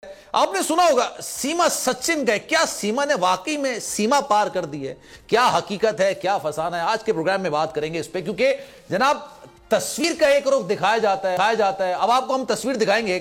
आपने सुना होगा सीमा सचिन गए। क्या सीमा ने वाकई में सीमा पार कर दी है? क्या हकीकत है, क्या फसाना है? आज के प्रोग्राम में बात करेंगे इस पे, क्योंकि जनाब तस्वीर का एक रुख दिखाया जाता है। अब आपको हम तस्वीर दिखाएंगे।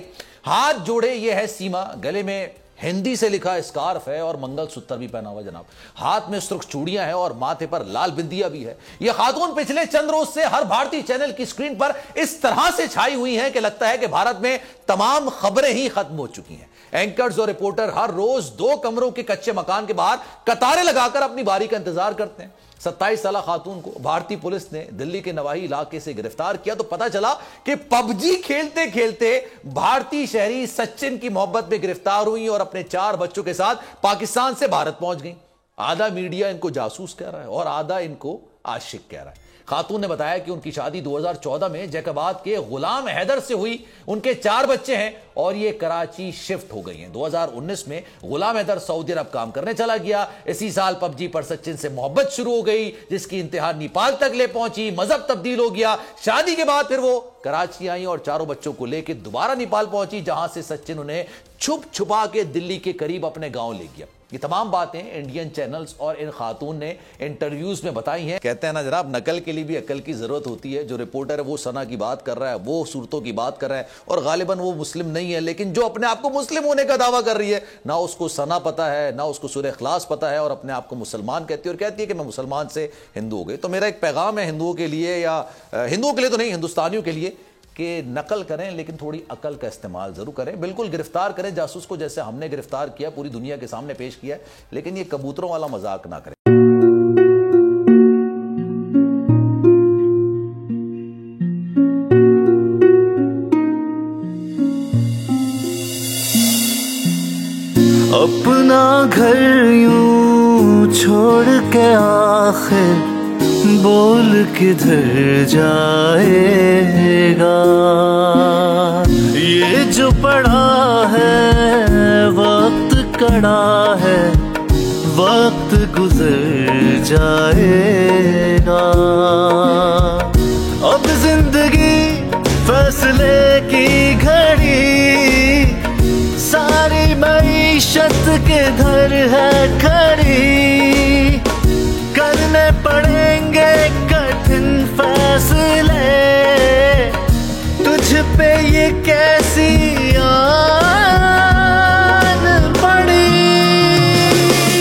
हाथ जोड़े ये है सीमा, गले में हिंदी से लिखा स्कार्फ है और मंगलसूत्र भी पहना हुआ जनाब। हाथ में सुर्ख चूड़ियां हैं और माथे पर लाल बिंदिया भी है। यह खातून पिछले चंद रोज से हर भारतीय चैनल की स्क्रीन पर इस तरह से छाई हुई हैं कि लगता है कि भारत में तमाम खबरें ही खत्म हो चुकी हैं। एंकर्स और रिपोर्टर हर रोज 2 कमरों के कच्चे मकान के बाहर कतारें लगाकर अपनी बारी का इंतजार करते हैं। 27 साल खातून को भारतीय पुलिस ने दिल्ली के नवाही इलाके से गिरफ्तार किया तो पता चला कि पबजी खेलते खेलते भारतीय शहरी सचिन की मोहब्बत में गिरफ्तार हुई और अपने 4 बच्चों के साथ पाकिस्तान से भारत पहुंच गई। आधा मीडिया इनको जासूस कह रहा है और आधा इनको आशिक कह रहा है। खातून ने बताया कि उनकी शादी 2014 में जैकबाद के गुलाम हैदर से हुई। उनके 4 बच्चे हैं और ये कराची शिफ्ट हो गई हैं। 2019 में गुलाम हैदर सऊदी अरब काम करने चला गया। इसी साल पबजी पर सचिन से मोहब्बत शुरू हो गई, जिसकी इंतहा नेपाल तक ले पहुंची। मजहब तब्दील हो गया। शादी के बाद फिर वो कराची आई और 4 बच्चों को लेकर दोबारा नेपाल पहुंची, जहां से सचिन उन्हें छुप छुपा के दिल्ली के करीब अपने गांव ले गया। ये तमाम बातें इंडियन चैनल्स और इन खातून ने इंटरव्यूज में बताई हैं। कहते हैं ना जनाब, नकल के लिए भी अकल की जरूरत होती है। जो रिपोर्टर है वो सना की बात कर रहा है, वो सूरतों की बात कर रहा है और गालिबन वो मुस्लिम नहीं है। लेकिन जो अपने आप को मुस्लिम होने का दावा कर रही है, ना उसको सना पता है, ना उसको सूरह इखलास पता है, और अपने आप को मुसलमान कहती है और कहती है कि मैं मुसलमान से हिंदू हो गई। तो मेरा एक पैगाम है हिंदुओं के लिए, या हिंदुओं के लिए तो नहीं, हिंदुस्तानियों के लिए, कि नकल करें लेकिन थोड़ी अकल का इस्तेमाल जरूर करें। बिल्कुल गिरफ्तार करें जासूस को, जैसे हमने गिरफ्तार किया, पूरी दुनिया के सामने पेश किया, लेकिन ये कबूतरों वाला मजाक ना करें। अपना घर यूं छोड़ के आखिर बोल किधर जाएगा। ये जो पड़ा है वक्त कड़ा है, वक्त गुजर जाएगा। अब जिंदगी फैसले की घड़ी, सारी मईशत किधर है खड़ी। करने पड़ेंगे कठिन फैसले, तुझ पे ये कैसी आन पड़ी।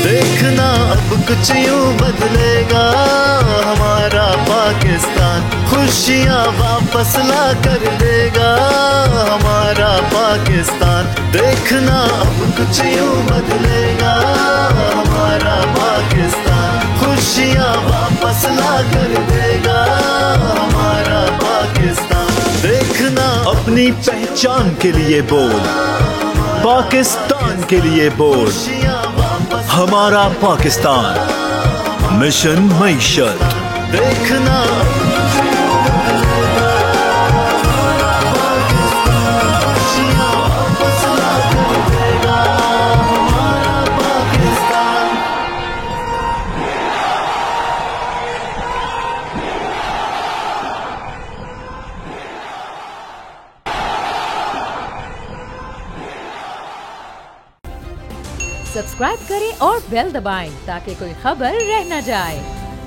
देखना अब कुछ यूं बदलेगा हमारा पाकिस्तान, खुशियां वापस ला कर देगा हमारा पाकिस्तान। देखना अब कुछ यूं बदलेगा हमारा पाकिस्तान, खुशियां वापस ला कर देगा हमारा पाकिस्तान। देखना अपनी पहचान के लिए बोल, पाकिस्तान के लिए बोल, हमारा पाकिस्तान मिशन मईशत। देखना सब्सक्राइब करें और बेल दबाएं ताकि कोई खबर रह न जाए।